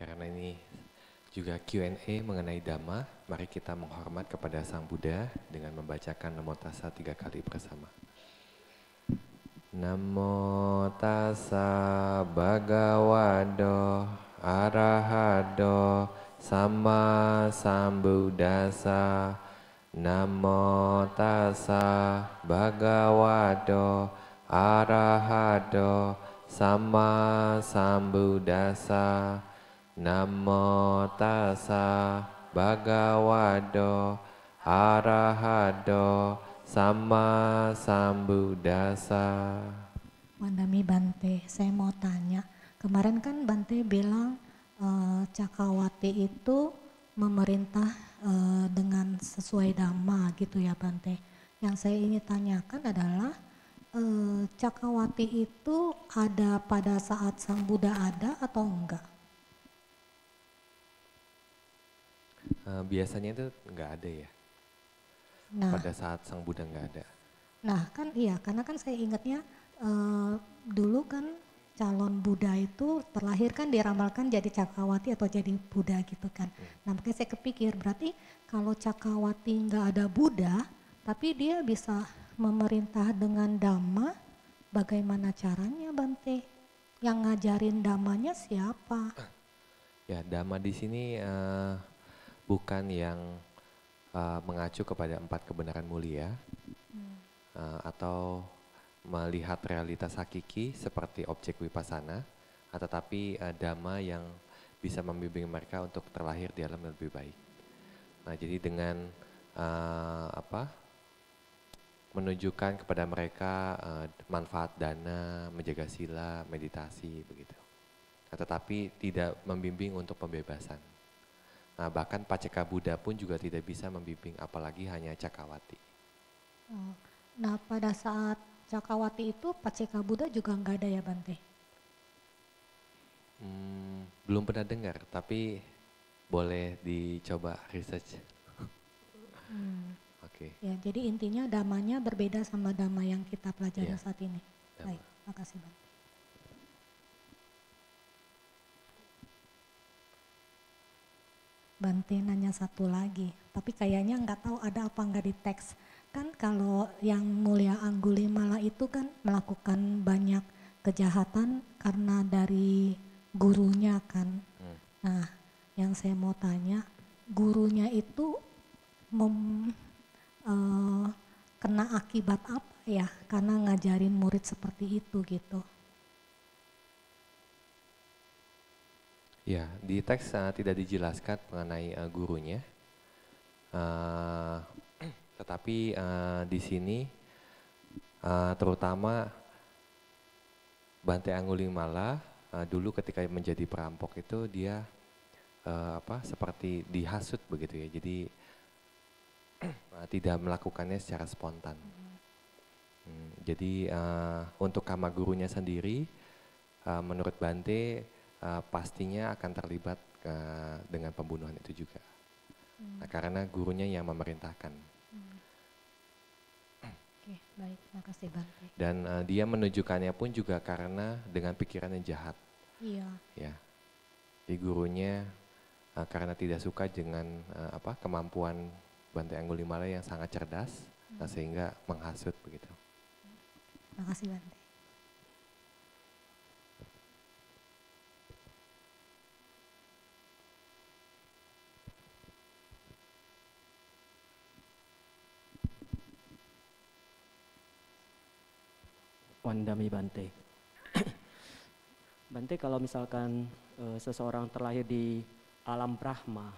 karena ini juga Q&A mengenai Dhamma, mari kita menghormat kepada Sang Buddha dengan membacakan Namo Tassa 3 kali bersama. Namo Tassa Bhagavato Arahato Samma Sambuddhassa. Namo Tassa Bhagavato Arahato Samma Sambuddhassa. Namo Tassa Bhagavato Arahato Samma Sambuddhassa. Mandami Bante, saya mau tanya. Kemarin kan Bante bilang Cakrawati itu memerintah dengan sesuai Dhamma gitu ya Bante. Yang saya ingin tanyakan adalah Cakrawati itu ada pada saat Sang Buddha ada atau enggak? Biasanya itu nggak ada ya, pada saat Sang Buddha nggak ada. Nah kan iya, karena kan saya ingatnya dulu kan calon Buddha itu terlahir kan diramalkan jadi Cakrawati atau jadi Buddha gitu kan. Nah makanya saya kepikir berarti kalau Cakrawati nggak ada Buddha, tapi dia bisa memerintah dengan Dhamma, bagaimana caranya Bante? Yang ngajarin Dhammanya siapa? Ya, Dhamma di sini bukan yang mengacu kepada 4 kebenaran mulia atau melihat realitas hakiki seperti objek wipasana, tetapi Dhamma yang bisa membimbing mereka untuk terlahir di alam yang lebih baik. Nah, jadi dengan menunjukkan kepada mereka manfaat dana, menjaga sila, meditasi begitu. Tetapi tidak membimbing untuk pembebasan. Nah, bahkan Paceka Buddha pun juga tidak bisa membimbing, apalagi hanya Cakrawati. Nah, pada saat Cakrawati itu Paceka Buddha juga nggak ada ya Bante? Belum pernah dengar, tapi boleh dicoba research. Oke. Ya, jadi intinya Dhammanya berbeda sama Dhamma yang kita pelajari saat ini. Dhamma. Baik, makasih Bante. Bante nanya satu lagi, tapi kayaknya nggak tahu ada apa nggak di teks. Kan kalau yang mulia Anggulimala itu kan melakukan banyak kejahatan karena dari gurunya kan. Nah, yang saya mau tanya, gurunya itu kena akibat apa ya karena ngajarin murid seperti itu gitu? Ya, di teks tidak dijelaskan mengenai gurunya, tetapi di sini terutama Bante Angulimala dulu ketika menjadi perampok itu dia seperti dihasut begitu ya, jadi tidak melakukannya secara spontan. Jadi untuk kama gurunya sendiri, menurut Bante pastinya akan terlibat dengan pembunuhan itu juga. Nah, karena gurunya yang memerintahkan. Oke, baik, makasih Bante. Dan dia menunjukkannya pun juga karena dengan pikiran yang jahat. Iya. Ya, di gurunya karena tidak suka dengan kemampuan Bante Angulimala yang sangat cerdas, sehingga menghasut begitu. Makasih Bante. Wandami Bante. Bante, kalau misalkan seseorang terlahir di alam Brahma,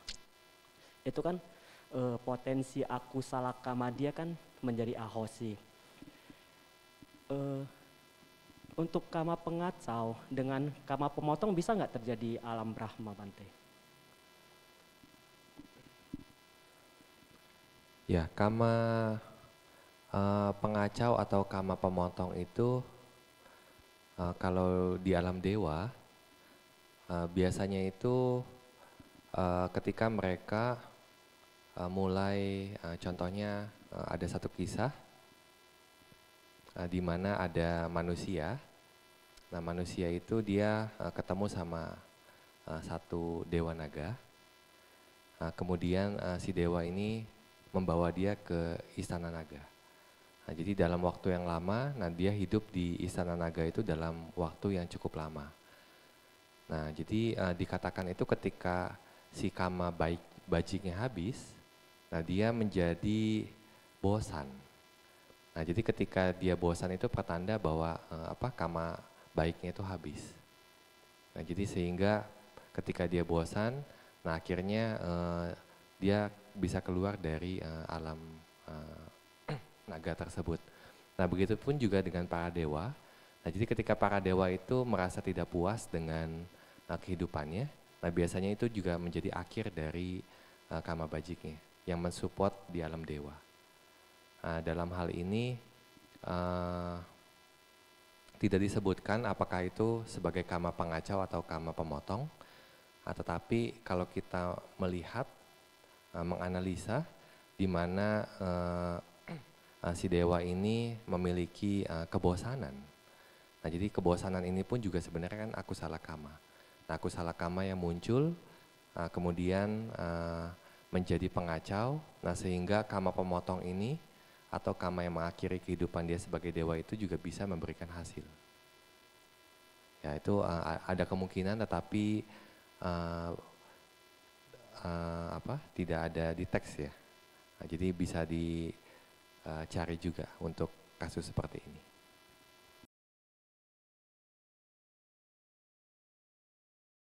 itu kan potensi aku salakama dia kan menjadi ahosi. Untuk kama pengacau dengan kama pemotong bisa nggak terjadi alam Brahma, Bante? Ya, kama pengacau atau kama pemotong itu kalau di alam dewa biasanya itu ketika mereka mulai contohnya ada satu kisah di mana ada manusia. Nah, manusia itu dia ketemu sama satu dewa naga. Kemudian si dewa ini membawa dia ke istana naga. Nah, jadi dalam waktu yang lama, nah dia hidup di istana naga itu dalam waktu yang cukup lama. Nah, jadi dikatakan itu ketika si kama bajiknya habis, nah dia menjadi bosan. Nah, jadi ketika dia bosan itu pertanda bahwa kama baiknya itu habis. Nah, jadi sehingga ketika dia bosan, nah akhirnya dia bisa keluar dari alam naga tersebut. Nah, begitupun juga dengan para dewa. Nah, jadi ketika para dewa itu merasa tidak puas dengan kehidupannya, nah biasanya itu juga menjadi akhir dari kama bajiknya yang mensupport di alam dewa. Dalam hal ini tidak disebutkan apakah itu sebagai kama pengacau atau kama pemotong, tetapi kalau kita melihat, menganalisa di mana si dewa ini memiliki kebosanan. Nah, jadi kebosanan ini pun juga sebenarnya kan akusala kama. Nah, akusala kama yang muncul kemudian menjadi pengacau, nah sehingga kama pemotong ini atau kama yang mengakhiri kehidupan dia sebagai dewa itu juga bisa memberikan hasil. Ya, itu ada kemungkinan, tetapi tidak ada di teks ya. Nah, jadi bisa dicari juga untuk kasus seperti ini.